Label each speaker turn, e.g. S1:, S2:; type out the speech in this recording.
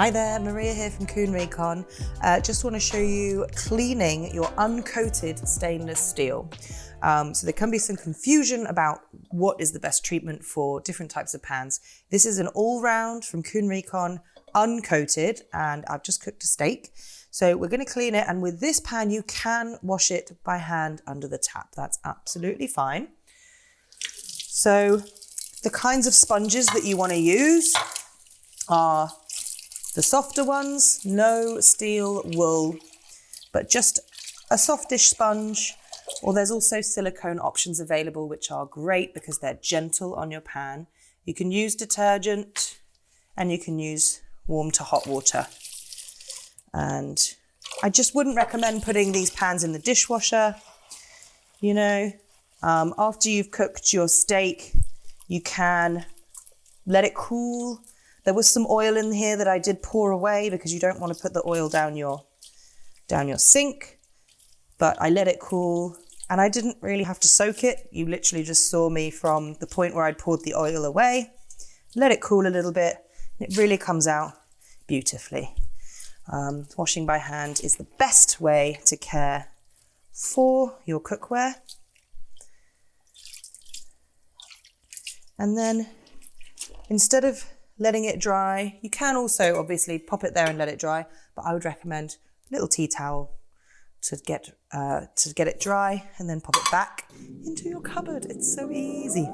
S1: Hi there, Maria here from KUHN RIKON. Just want to show you cleaning your uncoated stainless steel. So there can be some confusion about what is the best treatment for different types of pans. This is an all-round from KUHN RIKON, uncoated, and I've just cooked a steak. So we're going to clean it, and with this pan you can wash it by hand under the tap. That's absolutely fine. So the kinds of sponges that you want to use are the softer ones, no steel wool, but just a softish sponge, or there's also silicone options available which are great because they're gentle on your pan. You can use detergent and you can use warm to hot water. And I just wouldn't recommend putting these pans in the dishwasher. You know, after you've cooked your steak, you can let it cool. There was some oil in here that I did pour away because you don't want to put the oil down your sink, but I let it cool and I didn't really have to soak it. You literally just saw me from the point where I'd poured the oil away, let it cool a little bit, and it really comes out beautifully. Washing by hand is the best way to care for your cookware. And then instead of letting it dry, you can also obviously pop it there and let it dry, but I would recommend a little tea towel to get it dry and then pop it back into your cupboard. It's so easy.